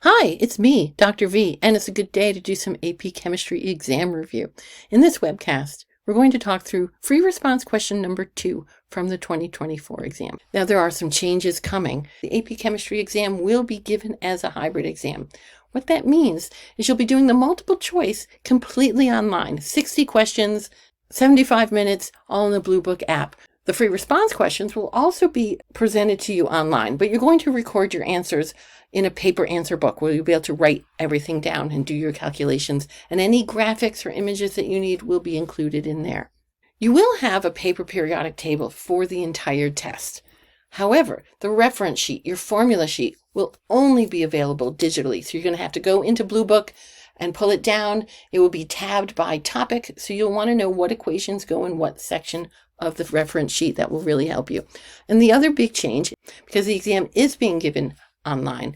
Hi, it's me, Dr. V, and it's a good day to do some AP Chemistry exam review. In this webcast, we're going to talk through free response question number 2 from the 2024 exam. Now, there are some changes coming. The AP Chemistry exam will be given as a hybrid exam. What that means is you'll be doing the multiple choice completely online, 60 questions, 75 minutes, all in the Blue Book app. The free response questions will also be presented to you online, but you're going to record your answers in a paper answer book where you'll be able to write everything down and do your calculations, and any graphics or images that you need will be included in there. You will have a paper periodic table for the entire test. However, the reference sheet, your formula sheet, will only be available digitally. So you're going to have to go into Blue Book and pull it down. It will be tabbed by topic, so you'll want to know what equations go in what section of the reference sheet. That will really help you. And the other big change, because the exam is being given online,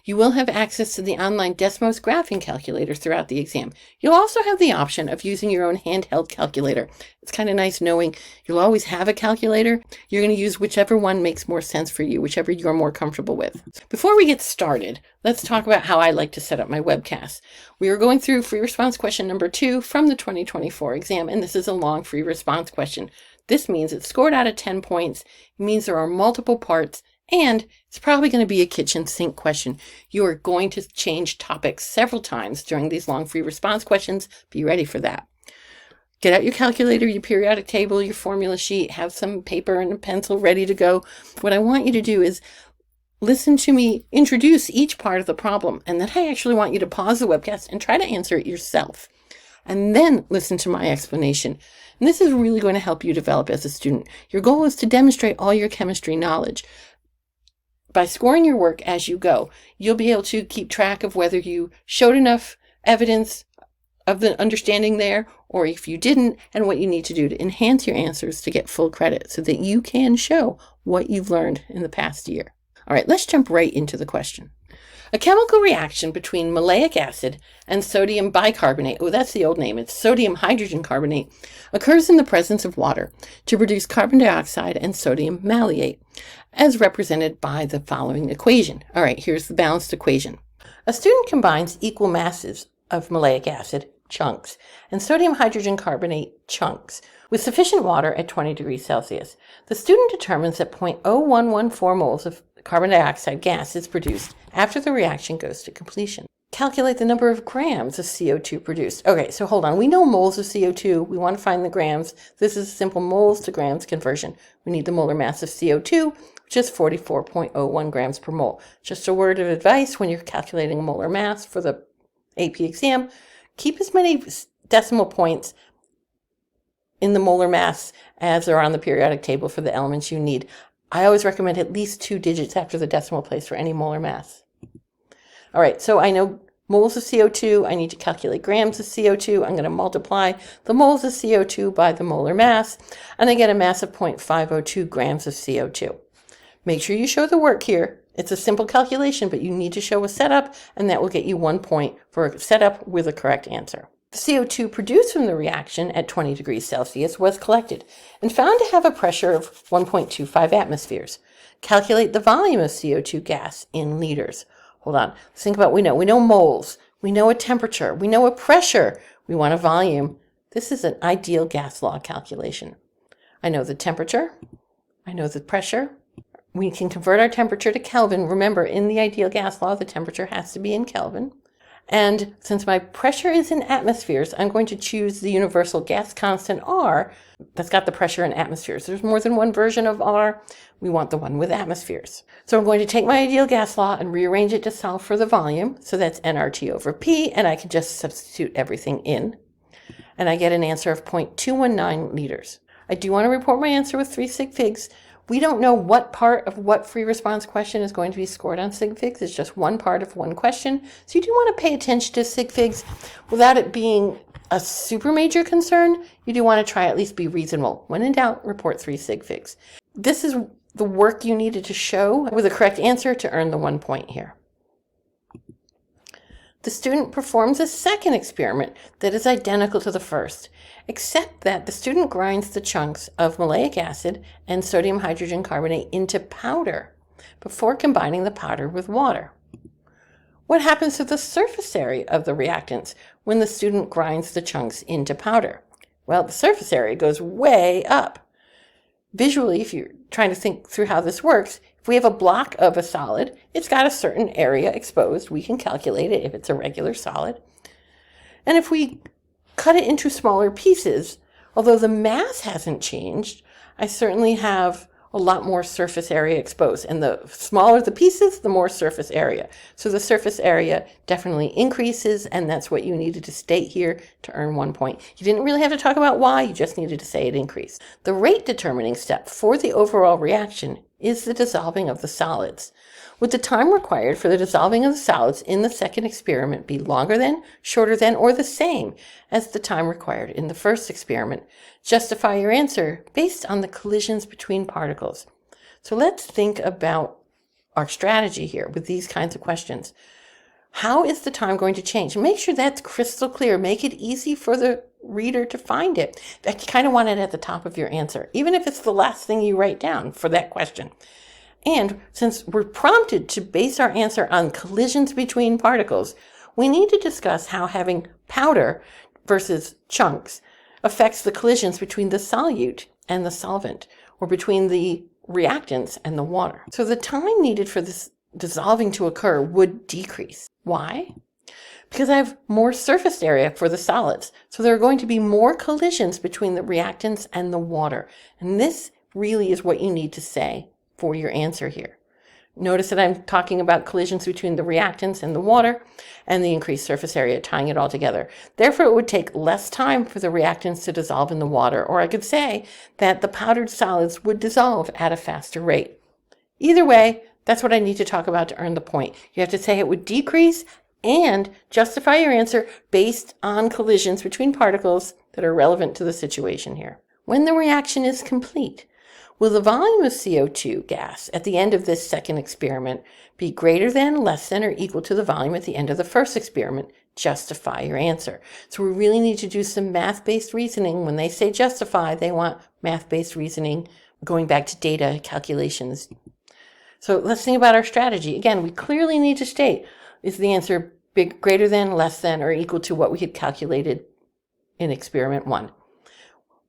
you will have access to the online Desmos graphing calculator throughout the exam. You'll also have the option of using your own handheld calculator. It's kind of nice knowing you'll always have a calculator. You're going to use whichever one makes more sense for you, whichever you're more comfortable with. Before we get started, let's talk about how I like to set up my webcast. We are going through free response question number 2 from the 2024 exam, and this is a long free response question. This means it's scored out of 10 points. It means there are multiple parts, and it's probably going to be a kitchen sink question. You are going to change topics several times during these long free response questions. Be ready for that. Get out your calculator, your periodic table, your formula sheet, have some paper and a pencil ready to go. What I want you to do is listen to me introduce each part of the problem, and then I actually want you to pause the webcast and try to answer it yourself. And then listen to my explanation. And this is really going to help you develop as a student. Your goal is to demonstrate all your chemistry knowledge. By scoring your work as you go, you'll be able to keep track of whether you showed enough evidence of the understanding there, or if you didn't, and what you need to do to enhance your answers to get full credit so that you can show what you've learned in the past year. All right, let's jump right into the question. A chemical reaction between maleic acid and sodium bicarbonate, oh, that's the old name, it's sodium hydrogen carbonate, occurs in the presence of water to produce carbon dioxide and sodium malleate, as represented by the following equation. All right, here's the balanced equation. A student combines equal masses of maleic acid, chunks, and sodium hydrogen carbonate, chunks, with sufficient water at 20 degrees Celsius. The student determines that 0.0114 moles of carbon dioxide gas is produced after the reaction goes to completion. Calculate the number of grams of CO2 produced. Okay, so hold on. We know moles of CO2. We want to find the grams. This is a simple moles to grams conversion. We need the molar mass of CO2, which is 44.01 grams per mole. Just a word of advice when you're calculating molar mass for the AP exam, keep as many decimal points in the molar mass as are on the periodic table for the elements you need. I always recommend at least 2 digits after the decimal place for any molar mass. All right, so I know moles of CO2. I need to calculate grams of CO2. I'm going to multiply the moles of CO2 by the molar mass, and I get a mass of 0.502 grams of CO2. Make sure you show the work here. It's a simple calculation, but you need to show a setup, and that will get you 1 point for a setup with a correct answer. The CO2 produced from the reaction at 20 degrees Celsius was collected and found to have a pressure of 1.25 atmospheres. Calculate the volume of CO2 gas in liters. Hold on. Let's think about what we know. We know moles. We know a temperature. We know a pressure. We want a volume. This is an ideal gas law calculation. I know the temperature. I know the pressure. We can convert our temperature to Kelvin. Remember, in the ideal gas law, the temperature has to be in Kelvin. And since my pressure is in atmospheres, I'm going to choose the universal gas constant R that's got the pressure in atmospheres. There's more than one version of R. We want the one with atmospheres. So I'm going to take my ideal gas law and rearrange it to solve for the volume. So that's nRT over P, and I can just substitute everything in. And I get an answer of 0.219 liters. I do want to report my answer with 3 sig figs. We don't know what part of what free response question is going to be scored on sig figs. It's just one part of one question. So you do want to pay attention to sig figs without it being a super major concern. You do want to try at least be reasonable. When in doubt, report 3 sig figs. This is the work you needed to show with a correct answer to earn the 1 point here. The student performs a second experiment that is identical to the first, except that the student grinds the chunks of maleic acid and sodium hydrogen carbonate into powder before combining the powder with water. What happens to the surface area of the reactants when the student grinds the chunks into powder? Well, the surface area goes way up. Visually, if you're trying to think through how this works, if we have a block of a solid, it's got a certain area exposed. We can calculate it if it's a regular solid. And if we cut it into smaller pieces, although the mass hasn't changed, I certainly have a lot more surface area exposed. And the smaller the pieces, the more surface area. So the surface area definitely increases, and that's what you needed to state here to earn 1 point. You didn't really have to talk about why, you just needed to say it increased. The rate determining step for the overall reaction is the dissolving of the solids. Would the time required for the dissolving of the solids in the second experiment be longer than, shorter than, or the same as the time required in the first experiment? Justify your answer based on the collisions between particles. So let's think about our strategy here with these kinds of questions. How is the time going to change? Make sure that's crystal clear. Make it easy for the reader to find it. I kind of want it at the top of your answer, even if it's the last thing you write down for that question. And since we're prompted to base our answer on collisions between particles, we need to discuss how having powder versus chunks affects the collisions between the solute and the solvent, or between the reactants and the water. So the time needed for this dissolving to occur would decrease. Why? Because I have more surface area for the solids. So there are going to be more collisions between the reactants and the water. And this really is what you need to say for your answer here. Notice that I'm talking about collisions between the reactants and the water and the increased surface area, tying it all together. Therefore, it would take less time for the reactants to dissolve in the water, or I could say that the powdered solids would dissolve at a faster rate. Either way, that's what I need to talk about to earn the point. You have to say it would decrease and justify your answer based on collisions between particles that are relevant to the situation here. When the reaction is complete, will the volume of CO2 gas at the end of this second experiment be greater than, less than, or equal to the volume at the end of the first experiment? Justify your answer. So we really need to do some math-based reasoning. When they say justify, they want math-based reasoning, going back to data calculations. So let's think about our strategy. Again, we clearly need to state, is the answer greater than, less than, or equal to what we had calculated in experiment 1?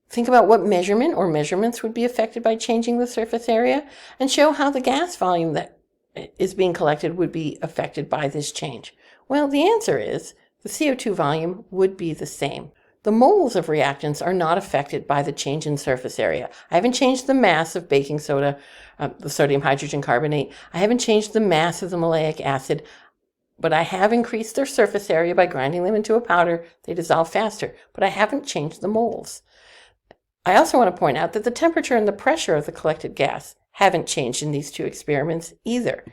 Think about what measurement or measurements would be affected by changing the surface area, and show how the gas volume that is being collected would be affected by this change. Well, the answer is the CO2 volume would be the same. The moles of reactants are not affected by the change in surface area. I haven't changed the mass of baking soda, the sodium hydrogen carbonate. I haven't changed the mass of the maleic acid, but I have increased their surface area by grinding them into a powder. They dissolve faster, but I haven't changed the moles. I also want to point out that the temperature and the pressure of the collected gas haven't changed in these two experiments either.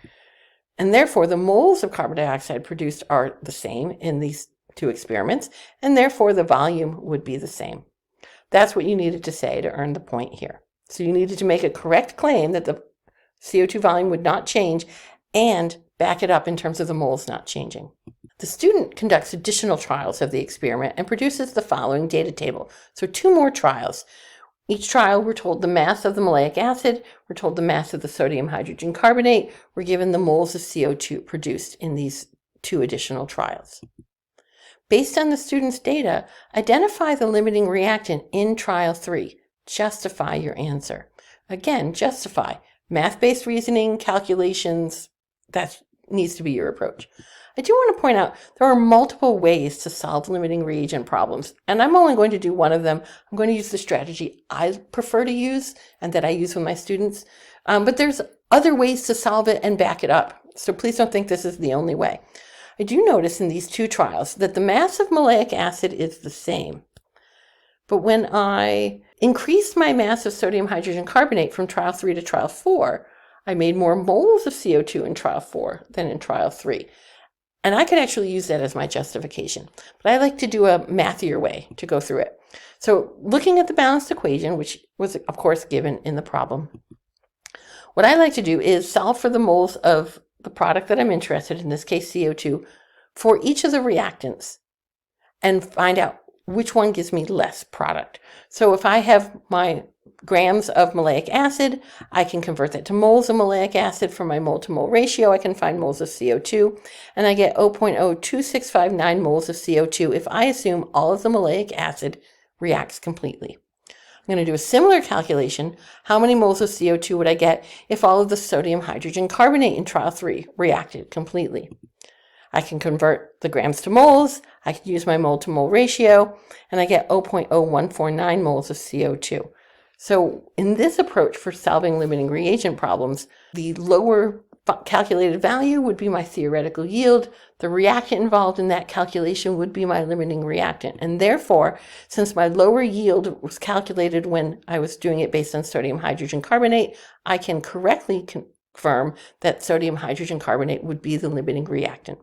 And therefore, the moles of carbon dioxide produced are the same in these two experiments, and therefore the volume would be the same. That's what you needed to say to earn the point here. So you needed to make a correct claim that the CO2 volume would not change and back it up in terms of the moles not changing. The student conducts additional trials of the experiment and produces the following data table. So 2 more trials. Each trial, we're told the mass of the maleic acid, we're told the mass of the sodium hydrogen carbonate, we're given the moles of CO2 produced in these 2 additional trials. Based on the student's data, identify the limiting reactant in trial 3. Justify your answer. Again, justify. Math-based reasoning, calculations, that needs to be your approach. I do want to point out there are multiple ways to solve limiting reagent problems, and I'm only going to do one of them. I'm going to use the strategy I prefer to use and that I use with my students, but there's other ways to solve it and back it up. So please don't think this is the only way. I do notice in these 2 trials that the mass of maleic acid is the same. But when I increased my mass of sodium hydrogen carbonate from trial 3 to trial 4, I made more moles of CO2 in trial 4 than in trial 3. And I could actually use that as my justification. But I like to do a mathier way to go through it. So looking at the balanced equation, which was, of course, given in the problem, what I like to do is solve for the moles of the product that I'm interested in this case CO2, for each of the reactants and find out which one gives me less product. So if I have my grams of maleic acid. I can convert that to moles of maleic acid from my mole to mole ratio. I can find moles of CO2, and I get 0.02659 moles of CO2 if I assume all of the maleic acid reacts completely. I'm going to do a similar calculation. How many moles of CO2 would I get if all of the sodium hydrogen carbonate in trial 3 reacted completely? I can convert the grams to moles. I can use my mole to mole ratio, and I get 0.0149 moles of CO2. So in this approach for solving limiting reagent problems, the lower calculated value would be my theoretical yield. The reactant involved in that calculation would be my limiting reactant. And therefore, since my lower yield was calculated when I was doing it based on sodium hydrogen carbonate, I can correctly confirm that sodium hydrogen carbonate would be the limiting reactant.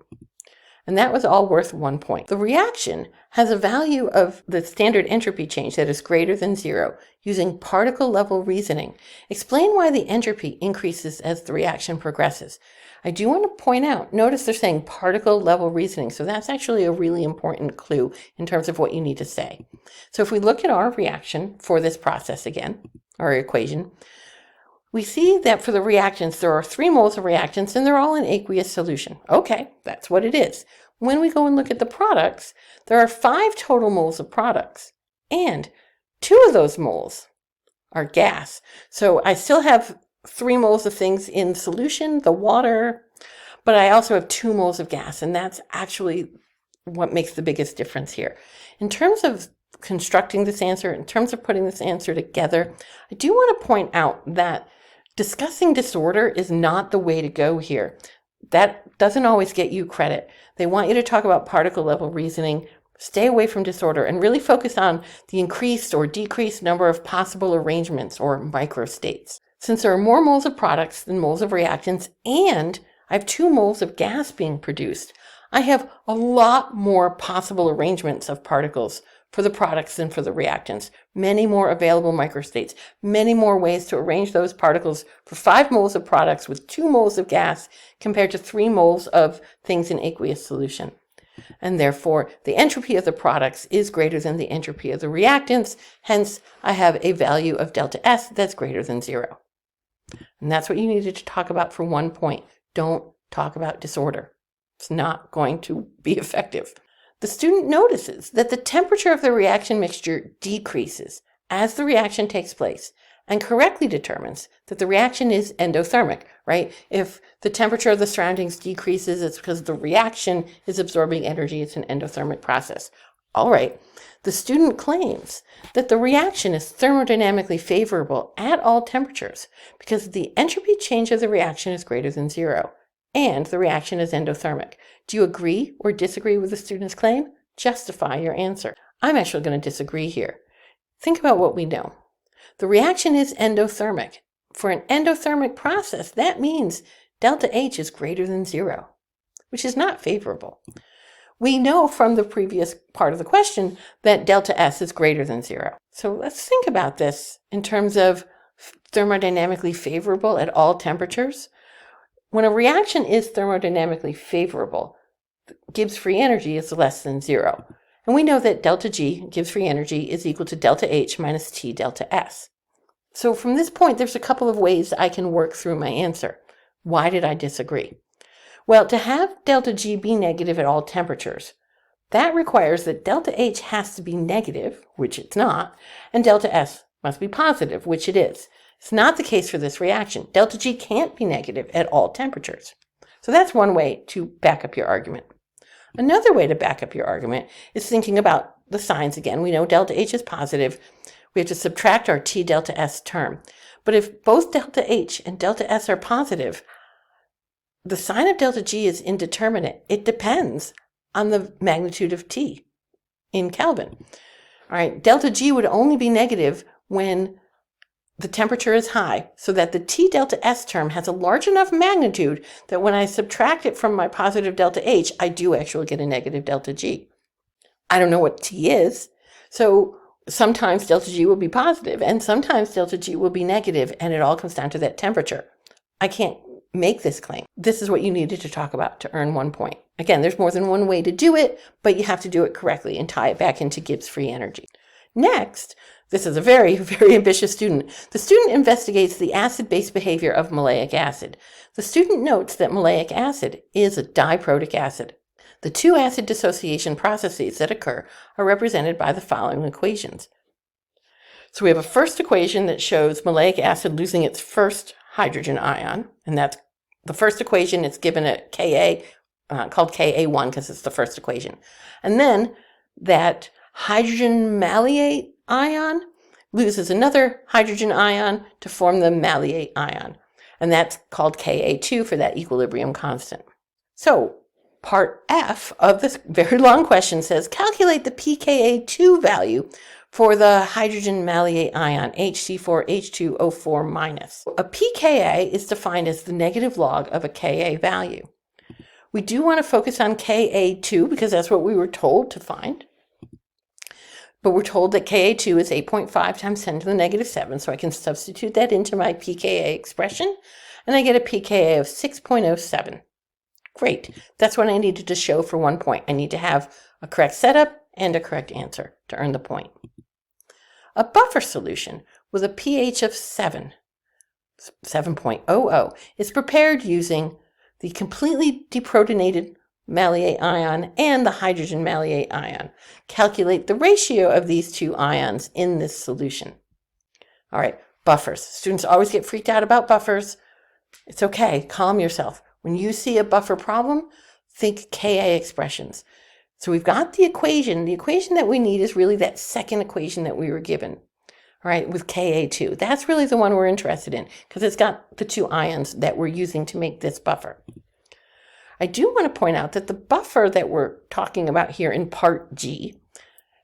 And that was all worth 1 point. The reaction has a value of the standard entropy change that is greater than 0 using particle level reasoning. Explain why the entropy increases as the reaction progresses. I do want to point out, notice they're saying particle level reasoning, so that's actually a really important clue in terms of what you need to say. So if we look at our reaction for this process again, our equation, we see that for the reactants, there are 3 moles of reactants and they're all in aqueous solution. Okay, that's what it is. When we go and look at the products, there are 5 total moles of products, and 2 of those moles are gas. So I still have 3 moles of things in solution, the water, but I also have 2 moles of gas, and that's actually what makes the biggest difference here. In terms of constructing this answer, in terms of putting this answer together, I do want to point out that discussing disorder is not the way to go here. That doesn't always get you credit. They want you to talk about particle level reasoning, stay away from disorder, and really focus on the increased or decreased number of possible arrangements or microstates. Since there are more moles of products than moles of reactants, and I have 2 moles of gas being produced, I have a lot more possible arrangements of particles for the products than for the reactants. Many more available microstates, many more ways to arrange those particles for 5 moles of products with 2 moles of gas compared to 3 moles of things in aqueous solution. And therefore, the entropy of the products is greater than the entropy of the reactants. Hence, I have a value of delta S that's greater than 0. And that's what you needed to talk about for 1 point. Don't talk about disorder. It's not going to be effective. The student notices that the temperature of the reaction mixture decreases as the reaction takes place and correctly determines that the reaction is endothermic, right? If the temperature of the surroundings decreases, it's because the reaction is absorbing energy. It's an endothermic process. All right. The student claims that the reaction is thermodynamically favorable at all temperatures because the entropy change of the reaction is greater than 0. And the reaction is endothermic. Do you agree or disagree with the student's claim? Justify your answer. I'm actually going to disagree here. Think about what we know. The reaction is endothermic. For an endothermic process, that means delta H is greater than 0, which is not favorable. We know from the previous part of the question that delta S is greater than 0. So let's think about this in terms of thermodynamically favorable at all temperatures. When a reaction is thermodynamically favorable, Gibbs free energy is less than 0. And we know that delta G, Gibbs free energy, is equal to delta H minus T delta S. So from this point, there's a couple of ways I can work through my answer. Why did I disagree? Well, to have delta G be negative at all temperatures, that requires that delta H has to be negative, which it's not, and delta S must be positive, which it is. It's not the case for this reaction. Delta G can't be negative at all temperatures. So that's one way to back up your argument. Another way to back up your argument is thinking about the signs again. We know delta H is positive. We have to subtract our T delta S term. But if both delta H and delta S are positive, the sign of delta G is indeterminate. It depends on the magnitude of T in Kelvin. All right, delta G would only be negative when the temperature is high, so that the T delta S term has a large enough magnitude that when I subtract it from my positive delta H, I do actually get a negative delta G. I don't know what T is, so sometimes delta G will be positive and sometimes delta G will be negative, and it all comes down to that temperature. I can't make this claim. This is what you needed to talk about to earn 1 point. Again, there's more than one way to do it, but you have to do it correctly and tie it back into Gibbs free energy. Next, This is a very, very ambitious student. The student investigates the acid-base behavior of maleic acid. The student notes that maleic acid is a diprotic acid. The two acid dissociation processes that occur are represented by the following equations. So we have a first equation that shows maleic acid losing its first hydrogen ion, and that's the first equation. It's given a Ka, called Ka1 because it's the first equation. And then that hydrogen malleate ion loses another hydrogen ion to form the malleate ion, and that's called Ka2 for that equilibrium constant. So part F of this very long question says calculate the pKa2 value for the hydrogen malleate ion HC4H2O4-. A pKa is defined as the negative log of a Ka value. We do want to focus on Ka2 because that's what we were told to find. But we're told that Ka2 is 8.5 times 10 to the negative 7, so I can substitute that into my pKa expression, and I get a pKa of 6.07. Great. That's what I needed to show for 1 point. I need to have a correct setup and a correct answer to earn the point. A buffer solution with a pH of 7.00, is prepared using the completely deprotonated malleate ion and the hydrogen malleate ion. Calculate the ratio of these two ions in this solution. All right, buffers. Students always get freaked out about buffers. It's okay, calm yourself. When you see a buffer problem, think Ka expressions. So we've got the equation. The equation that we need is really that second equation that we were given, all right, with Ka2. That's really the one we're interested in because it's got the two ions that we're using to make this buffer. I do want to point out that the buffer that we're talking about here in part G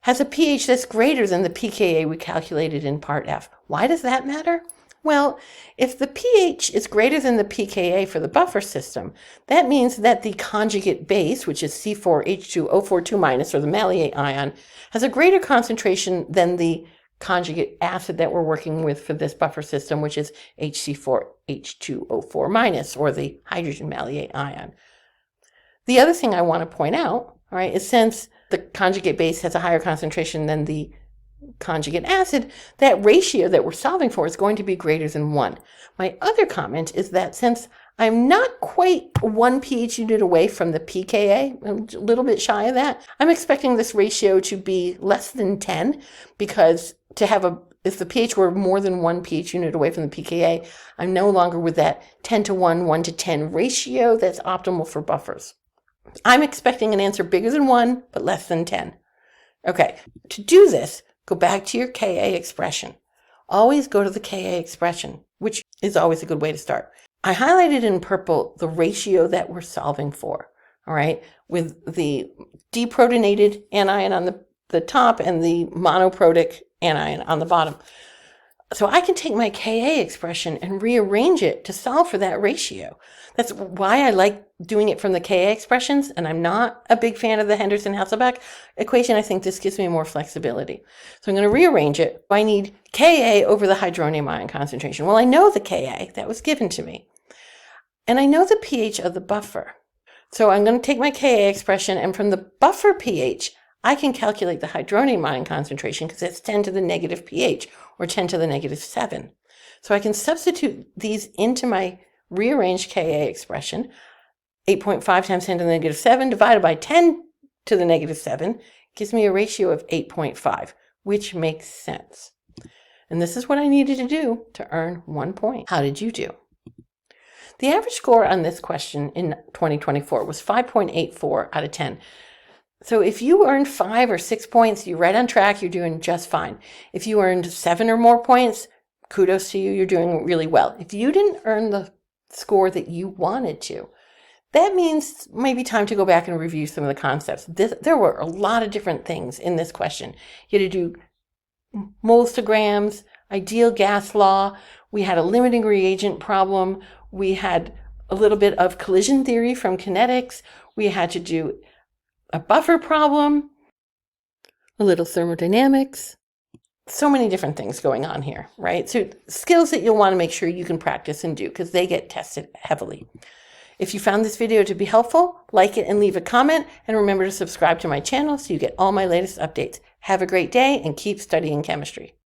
has a pH that's greater than the pKa we calculated in part F. Why does that matter? Well, if the pH is greater than the pKa for the buffer system, that means that the conjugate base, which is C4H2O4-, or the malleate ion, has a greater concentration than the conjugate acid that we're working with for this buffer system, which is HC4H2O4-, or the hydrogen malleate ion. The other thing I want to point out, all right, is since the conjugate base has a higher concentration than the conjugate acid, that ratio that we're solving for is going to be greater than 1. My other comment is that since I'm not quite 1 pH unit away from the pKa, a little bit shy of that, I'm expecting this ratio to be less than 10 because if the pH were more than 1 pH unit away from the pKa, I'm no longer with that 10 to 1, 1 to 10 ratio that's optimal for buffers. I'm expecting an answer bigger than 1, but less than 10. Okay, to do this, go back to your Ka expression. Always go to the Ka expression, which is always a good way to start. I highlighted in purple the ratio that we're solving for, all right, with the deprotonated anion on the top and the monoprotic anion on the bottom. So I can take my Ka expression and rearrange it to solve for that ratio. That's why I like doing it from the Ka expressions, and I'm not a big fan of the Henderson-Hasselbalch equation. I think this gives me more flexibility. So I'm going to rearrange it. I need Ka over the hydronium ion concentration. Well, I know the Ka. That was given to me. And I know the pH of the buffer. So I'm going to take my Ka expression, and from the buffer pH, I can calculate the hydronium ion concentration because it's 10 to the negative pH, or 10 to the negative 7. So I can substitute these into my rearranged Ka expression. 8.5 times 10 to the negative 7 divided by 10 to the negative 7 gives me a ratio of 8.5, which makes sense. And this is what I needed to do to earn 1 point. How did you do? The average score on this question in 2024 was 5.84 out of 10. So if you earned 5 or 6 points, you're right on track, you're doing just fine. If you earned 7 or more points, kudos to you, you're doing really well. If you didn't earn the score that you wanted to, that means maybe time to go back and review some of the concepts. There were a lot of different things in this question. You had to do molestograms, ideal gas law, we had a limiting reagent problem, we had a little bit of collision theory from kinetics, we had to do a buffer problem, a little thermodynamics. So many different things going on here, right? So skills that you'll want to make sure you can practice and do because they get tested heavily. If you found this video to be helpful, like it and leave a comment, and remember to subscribe to my channel so you get all my latest updates. Have a great day and keep studying chemistry.